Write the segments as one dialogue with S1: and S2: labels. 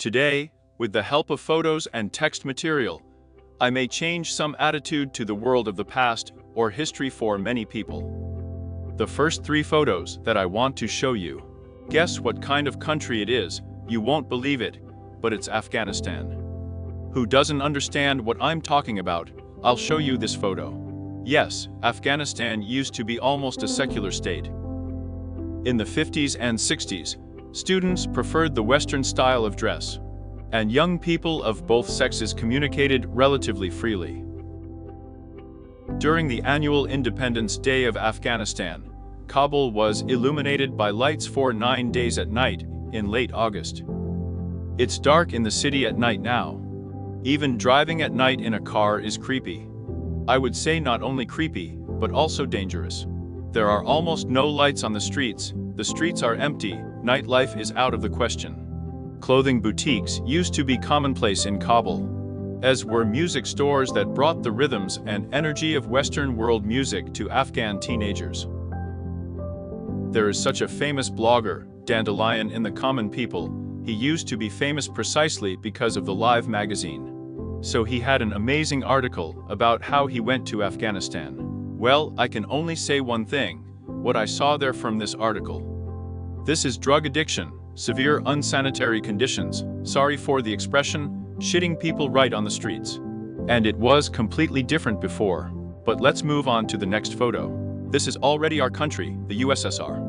S1: Today, with the help of photos and text material, I may change some attitude to the world of the past or history for many people. The first 3 photos that I want to show you. Guess what kind of country it is? You won't believe it, but it's Afghanistan. Who doesn't understand what I'm talking about? I'll show you this photo. Yes, Afghanistan used to be almost a secular state. In the 50s and 60s, students preferred the Western style of dress, and young people of both sexes communicated relatively freely. During the annual Independence Day of Afghanistan, Kabul was illuminated by lights for 9 days at night in late August. It's dark in the city at night now. Even driving at night in a car is creepy. I would say not only creepy, but also dangerous. There are almost no lights on the streets are empty, nightlife is out of the question. Clothing boutiques used to be commonplace in Kabul, as were music stores that brought the rhythms and energy of Western world music to Afghan teenagers. There is such a famous blogger, Dandelion in the common people. He used to be famous precisely because of the Live magazine. So he had an amazing article about how he went to Afghanistan. Well, I can only say one thing, what I saw there from this article. This is drug addiction, severe unsanitary conditions, sorry for the expression, shitting people right on the streets. And it was completely different before. But let's move on to the next photo. This is already our country, the USSR.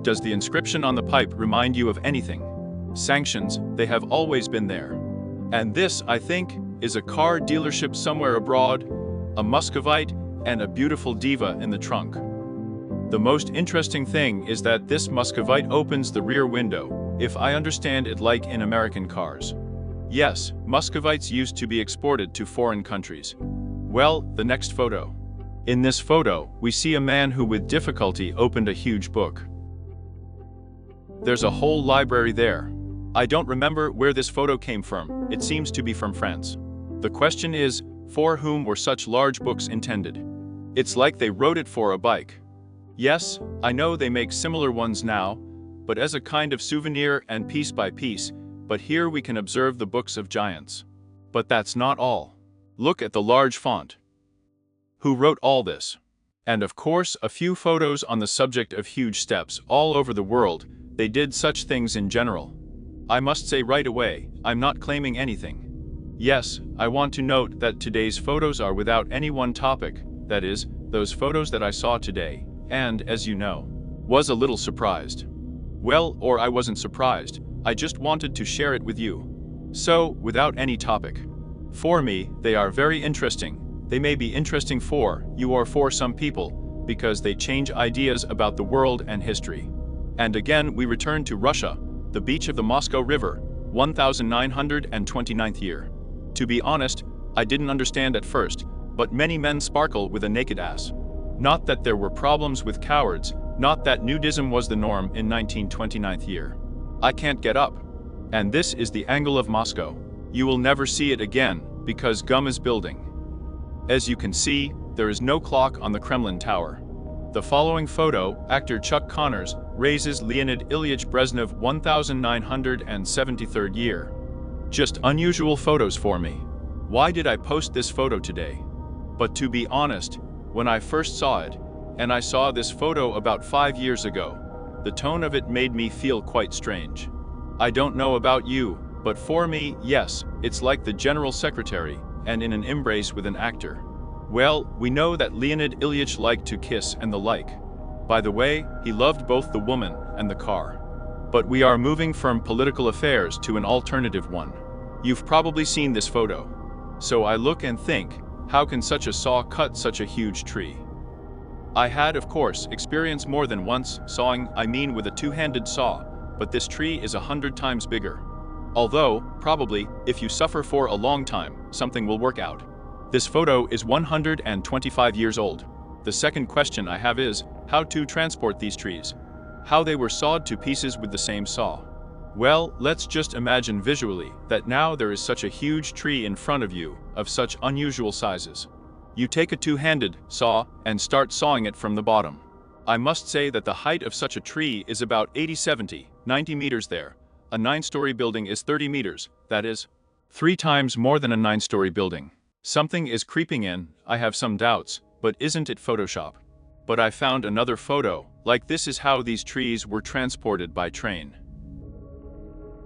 S1: Does the inscription on the pipe remind you of anything? Sanctions, they have always been there. And this, I think, is a car dealership somewhere abroad, a Muscovite, and a beautiful diva in the trunk. The most interesting thing is that this Muscovite opens the rear window, if I understand it, like in American cars. Yes, Muscovites used to be exported to foreign countries. Well, the next photo. In this photo, we see a man who with difficulty opened a huge book. There's a whole library there. I don't remember where this photo came from, it seems to be from France. The question is, for whom were such large books intended? It's like they wrote it for a bike. Yes, I know they make similar ones now, but as a kind of souvenir and piece by piece, but here we can observe the books of giants. But that's not all. Look at the large font. Who wrote all this? And of course, a few photos on the subject of huge steps all over the world. They did such things in general. I must say right away, I'm not claiming anything. Yes, I want to note that today's photos are without any one topic, that is, those photos that I saw today, and, as you know, was a little surprised. Well, or I wasn't surprised, I just wanted to share it with you. So, without any topic. For me, they are very interesting. They may be interesting for you or for some people, because they change ideas about the world and history. And again we return to Russia, the beach of the Moscow River, 1929th year. To be honest, I didn't understand at first, but many men sparkle with a naked ass. Not that there were problems with cowards, not that nudism was the norm in 1929th year. I can't get up. And this is the angle of Moscow. You will never see it again, because gum is building. As you can see, there is no clock on the Kremlin Tower. The following photo, actor Chuck Connors, raises Leonid Ilyich Brezhnev 1973rd year. Just unusual photos for me. Why did I post this photo today? But to be honest, when I first saw it, and I saw this photo about 5 years ago, the tone of it made me feel quite strange. I don't know about you, but for me, yes, it's like the general secretary, and in an embrace with an actor. Well, we know that Leonid Ilyich liked to kiss and the like. By the way, he loved both the woman and the car. But we are moving from political affairs to an alternative one. You've probably seen this photo. So I look and think, how can such a saw cut such a huge tree? I had, of course, experience more than once sawing, I mean with a two-handed saw, but this tree is 100 times bigger. Although, probably, if you suffer for a long time, something will work out. This photo is 125 years old. The second question I have is, how to transport these trees? How they were sawed to pieces with the same saw. Well, let's just imagine visually that now there is such a huge tree in front of you, of such unusual sizes. You take a two-handed saw and start sawing it from the bottom. I must say that the height of such a tree is about 80–90 meters there. A 9-story building is 30 meters, that is, 3 times more than a 9-story building. Something is creeping in, I have some doubts, but isn't it Photoshop? But I found another photo, like this is how these trees were transported by train.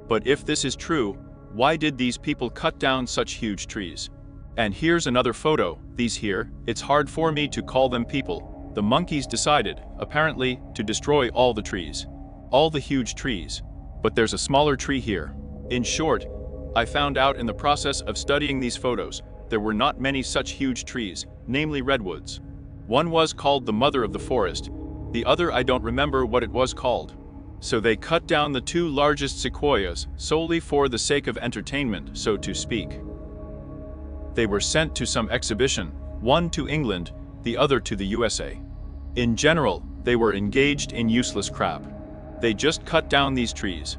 S1: But if this is true, why did these people cut down such huge trees? And here's another photo, these here, it's hard for me to call them people. The monkeys decided, apparently, to destroy all the trees. All the huge trees. But there's a smaller tree here. In short, I found out in the process of studying these photos, there were not many such huge trees, namely redwoods. One was called the mother of the forest, the other I don't remember what it was called. So they cut down the 2 largest sequoias solely for the sake of entertainment, so to speak. They were sent to some exhibition, one to England, the other to the USA. In general, they were engaged in useless crap. They just cut down these trees.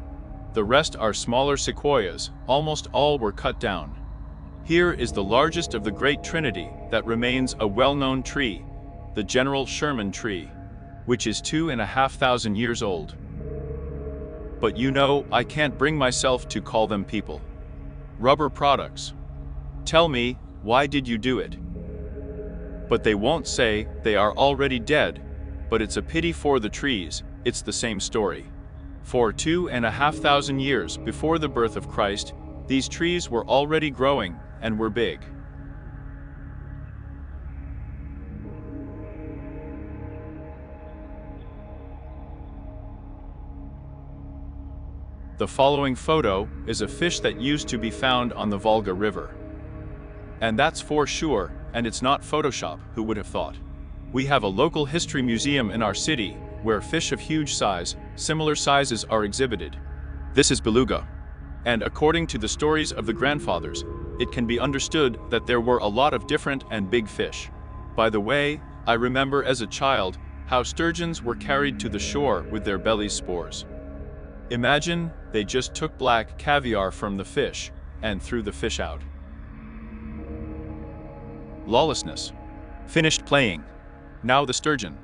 S1: The rest are smaller sequoias, almost all were cut down. Here is the largest of the Great Trinity that remains a well-known tree, the General Sherman tree, which is 2,500 years old. But you know, I can't bring myself to call them people. Rubber products. Tell me, why did you do it? But they won't say they are already dead, but it's a pity for the trees, it's the same story. For 2,500 years before the birth of Christ, these trees were already growing and were big. The following photo is a fish that used to be found on the Volga River. And that's for sure, and it's not Photoshop, who would have thought. We have a local history museum in our city, where fish of huge size, similar sizes are exhibited. This is beluga. And according to the stories of the grandfathers, it can be understood that there were a lot of different and big fish. By the way, I remember as a child how sturgeons were carried to the shore with their bellies spores. Imagine they just took black caviar from the fish and threw the fish out. Lawlessness. Finished playing. Now the sturgeon.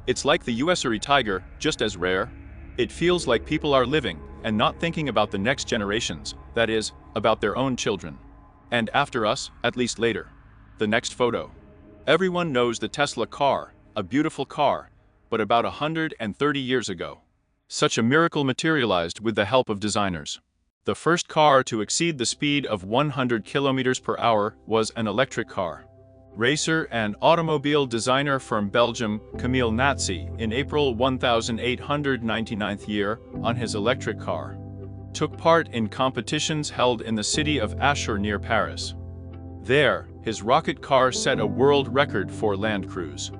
S1: It's like the USA tiger, just as rare. It feels like people are living and not thinking about the next generations, that is, about their own children. And after us, at least later. The next photo. Everyone knows the Tesla car, a beautiful car, but about 130 years ago. Such a miracle materialized with the help of designers. The first car to exceed the speed of 100 kilometers per hour was an electric car. Racer and automobile designer from Belgium, Camille Nazi, in April 1899 year, on his electric car, took part in competitions held in the city of Ashur near Paris. There, his rocket car set a world record for land cruise.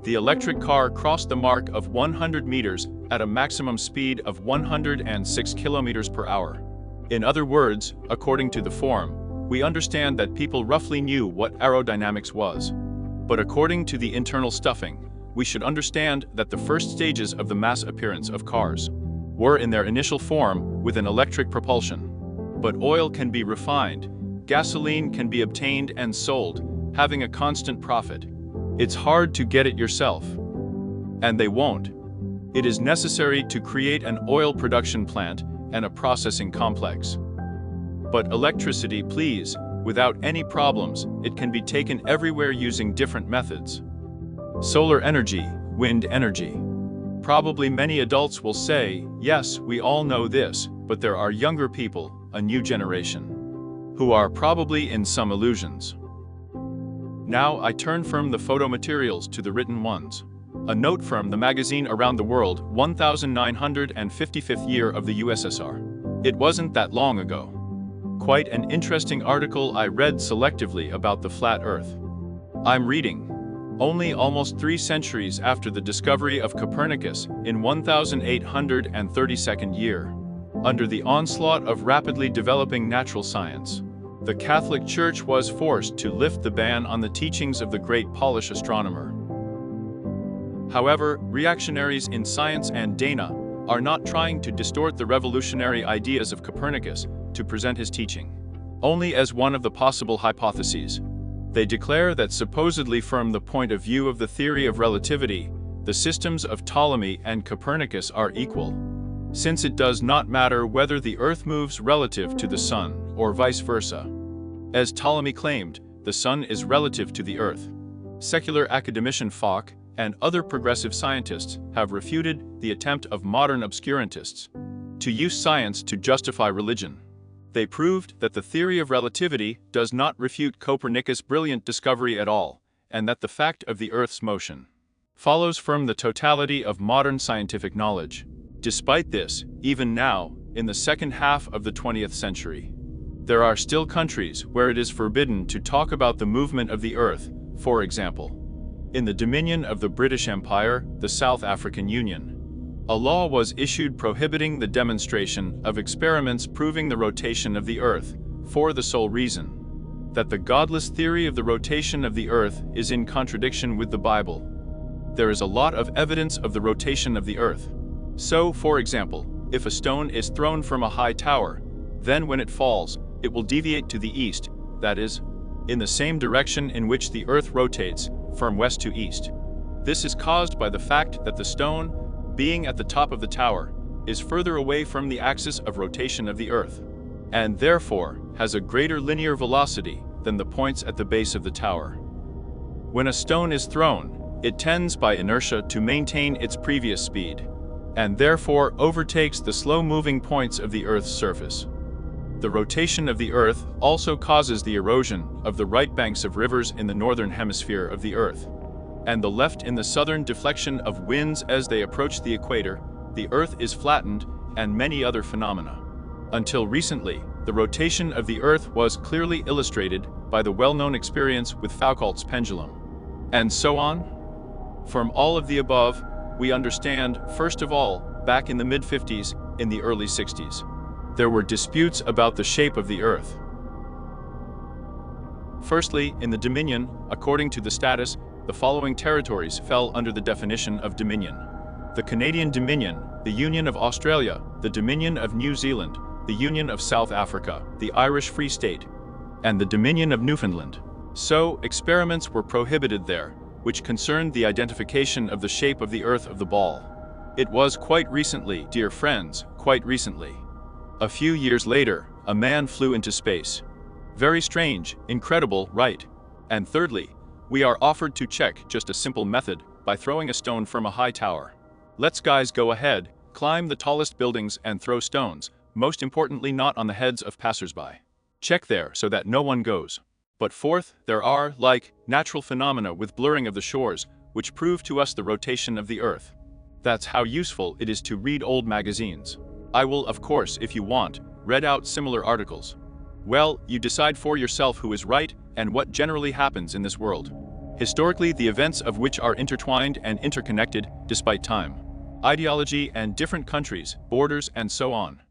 S1: The electric car crossed the mark of 100 meters at a maximum speed of 106 kilometers per hour. In other words, according to the form, we understand that people roughly knew what aerodynamics was. But according to the internal stuffing, we should understand that the first stages of the mass appearance of cars were in their initial form with an electric propulsion. But oil can be refined, gasoline can be obtained and sold, having a constant profit. It's hard to get it yourself. And they won't. It is necessary to create an oil production plant and a processing complex. But electricity, please, without any problems, it can be taken everywhere using different methods. Solar energy, wind energy. Probably many adults will say, yes, we all know this, but there are younger people, a new generation, who are probably in some illusions. Now I turn from the photo materials to the written ones. A note from the magazine Around the World, 1955th year of the USSR. It wasn't that long ago. Quite an interesting article I read selectively about the flat Earth. I'm reading. Only almost 3 centuries after the discovery of Copernicus in 1832nd year, under the onslaught of rapidly developing natural science, the Catholic Church was forced to lift the ban on the teachings of the great Polish astronomer. However, reactionaries in science and Dana are not trying to distort the revolutionary ideas of Copernicus to present his teaching only as one of the possible hypotheses. They declare that supposedly from the point of view of the theory of relativity, the systems of Ptolemy and Copernicus are equal. since it does not matter whether the Earth moves relative to the Sun or vice versa. As Ptolemy claimed, the Sun is relative to the Earth. Secular academician Fock and other progressive scientists have refuted the attempt of modern obscurantists to use science to justify religion. They proved that the theory of relativity does not refute Copernicus' brilliant discovery at all, and that the fact of the Earth's motion follows from the totality of modern scientific knowledge. Despite this, even now, in the second half of the 20th century, there are still countries where it is forbidden to talk about the movement of the Earth. For example, in the Dominion of the British Empire, the South African Union, a law was issued prohibiting the demonstration of experiments proving the rotation of the Earth, for the sole reason that the godless theory of the rotation of the Earth is in contradiction with the Bible. There is a lot of evidence of the rotation of the Earth. So, for example, if a stone is thrown from a high tower, then when it falls, it will deviate to the east, that is, in the same direction in which the Earth rotates, from west to east. This is caused by the fact that the stone, being at the top of the tower, is further away from the axis of rotation of the Earth, and therefore has a greater linear velocity than the points at the base of the tower. When a stone is thrown, it tends by inertia to maintain its previous speed, and therefore overtakes the slow-moving points of the Earth's surface. The rotation of the Earth also causes the erosion of the right banks of rivers in the northern hemisphere of the Earth, and the left in the southern deflection of winds as they approach the equator. The Earth is flattened, and many other phenomena. Until recently, the rotation of the Earth was clearly illustrated by the well-known experience with Foucault's pendulum. And so on? From all of the above, we understand, first of all, back in the mid-50s, in the early 60s, there were disputes about the shape of the Earth. Firstly, in the Dominion, according to the status, the following territories fell under the definition of Dominion: the Canadian Dominion, the Union of Australia, the Dominion of New Zealand, the Union of South Africa, the Irish Free State, and the Dominion of Newfoundland. So, experiments were prohibited there, which concerned the identification of the shape of the Earth of the ball. It was quite recently, dear friends, quite recently. A few years later, a man flew into space. Very strange, incredible, right? And thirdly, we are offered to check just a simple method by throwing a stone from a high tower. Let's guys go ahead, climb the tallest buildings and throw stones, most importantly not on the heads of passersby. Check there so that no one goes. But fourth, there are, like, natural phenomena with blurring of the shores, which prove to us the rotation of the Earth. That's how useful it is to read old magazines. I will, of course, if you want, read out similar articles. Well, you decide for yourself who is right and what generally happens in this world. Historically, the events of which are intertwined and interconnected despite time, ideology and different countries, borders, and so on.